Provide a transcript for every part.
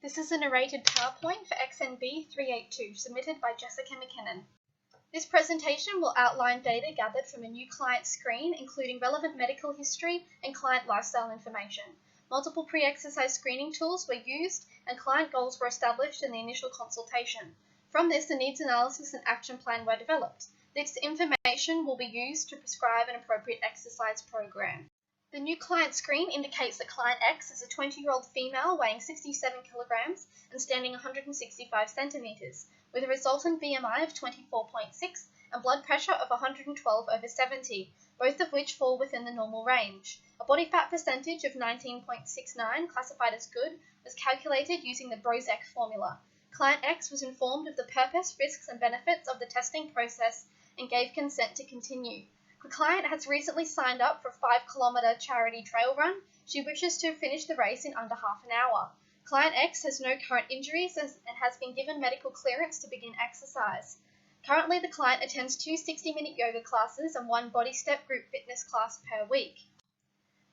This is a narrated PowerPoint for XNB382 submitted by Jessica McKinnon. This presentation will outline data gathered from a new client screen, including relevant medical history and client lifestyle information. Multiple pre-exercise screening tools were used and client goals were established in the initial consultation. From this, the needs analysis and action plan were developed. This information will be used to prescribe an appropriate exercise program. The new client screen indicates that client X is a 20-year-old female weighing 67 kilograms and standing 165 centimeters, with a resultant BMI of 24.6 and blood pressure of 112/70, both of which fall within the normal range. A body fat percentage of 19.69, classified as good, was calculated using the Brozek formula. Client X was informed of the purpose, risks, and benefits of the testing process and gave consent to continue. The client has recently signed up for a 5-kilometer charity trail run. She wishes to finish the race in under half an hour. Client X has no current injuries and has been given medical clearance to begin exercise. Currently, the client attends 2 60-minute yoga classes and 1 body step group fitness class per week.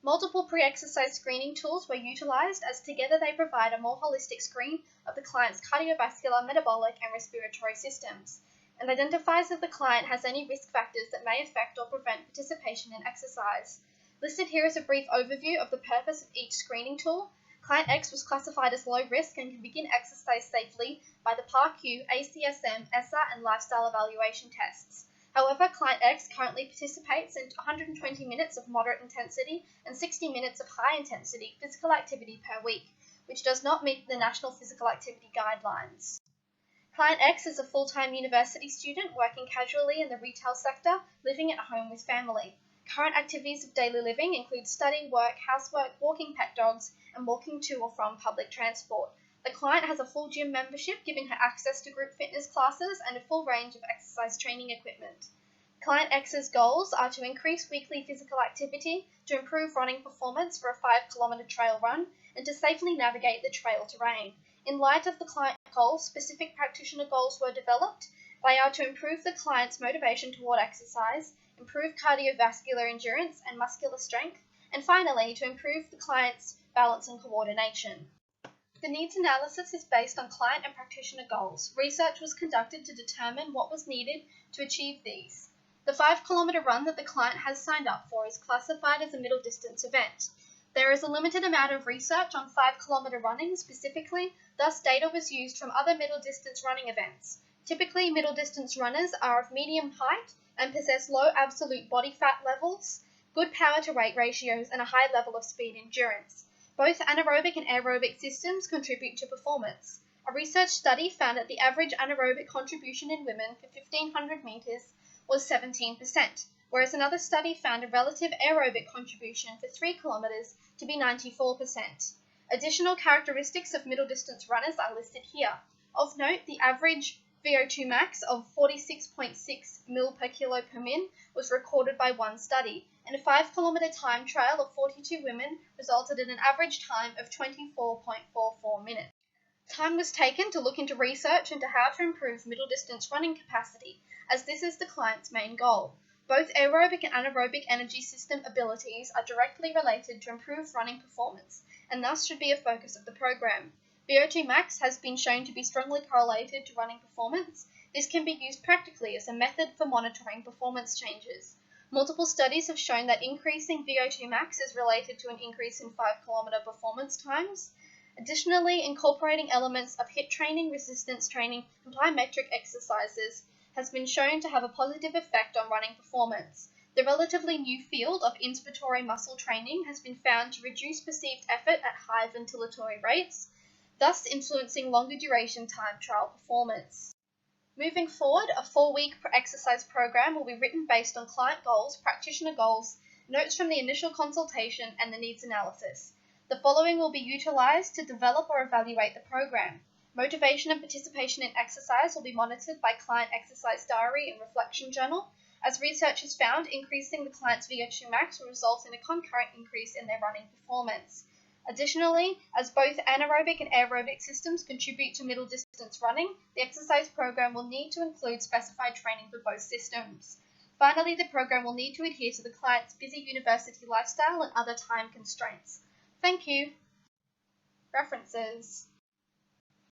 Multiple pre-exercise screening tools were utilized, as together they provide a more holistic screen of the client's cardiovascular, metabolic, and respiratory systems, and identifies if the client has any risk factors that may affect or prevent participation in exercise. Listed here is a brief overview of the purpose of each screening tool. Client X was classified as low risk and can begin exercise safely by the PAR-Q, ACSM, ESSA, and lifestyle evaluation tests. However, Client X currently participates in 120 minutes of moderate intensity and 60 minutes of high intensity physical activity per week, which does not meet the National Physical Activity Guidelines. Client X is a full-time university student working casually in the retail sector, living at home with family. Current activities of daily living include study, work, housework, walking pet dogs, and walking to or from public transport. The client has a full gym membership, giving her access to group fitness classes and a full range of exercise training equipment. Client X's goals are to increase weekly physical activity, to improve running performance for a 5-kilometer trail run, and to safely navigate the trail terrain. In light of the client goals, specific practitioner goals were developed. They are to improve the client's motivation toward exercise, improve cardiovascular endurance and muscular strength, and finally, to improve the client's balance and coordination. The needs analysis is based on client and practitioner goals. Research was conducted to determine what was needed to achieve these. The 5-kilometer run that the client has signed up for is classified as a middle distance event. There is a limited amount of research on 5-kilometer running specifically, thus data was used from other middle distance running events. Typically, middle distance runners are of medium height and possess low absolute body fat levels, good power to weight ratios, and a high level of speed endurance. Both anaerobic and aerobic systems contribute to performance. A research study found that the average anaerobic contribution in women for 1,500 meters was 17%, whereas another study found a relative aerobic contribution for 3 kilometers to be 94%. Additional characteristics of middle distance runners are listed here. Of note, the average VO2 max of 46.6 ml per kilo per min was recorded by one study, and a 5-kilometer time trial of 42 women resulted in an average time of 24.44 minutes. Time was taken to look into research into how to improve middle distance running capacity, as this is the client's main goal. Both aerobic and anaerobic energy system abilities are directly related to improved running performance, and thus should be a focus of the program. VO2 max has been shown to be strongly correlated to running performance. This can be used practically as a method for monitoring performance changes. Multiple studies have shown that increasing VO2 max is related to an increase in 5-kilometer performance times. Additionally, incorporating elements of HIIT training, resistance training, and plyometric exercises has been shown to have a positive effect on running performance. The relatively new field of inspiratory muscle training has been found to reduce perceived effort at high ventilatory rates, thus influencing longer duration time trial performance. Moving forward, a 4-week exercise program will be written based on client goals, practitioner goals, notes from the initial consultation, and the needs analysis. The following will be utilized to develop or evaluate the program. Motivation and participation in exercise will be monitored by client exercise diary and reflection journal. As research has found, increasing the client's VO2 max will result in a concurrent increase in their running performance. Additionally, as both anaerobic and aerobic systems contribute to middle distance running, the exercise program will need to include specified training for both systems. Finally, the program will need to adhere to the client's busy university lifestyle and other time constraints. Thank you. References.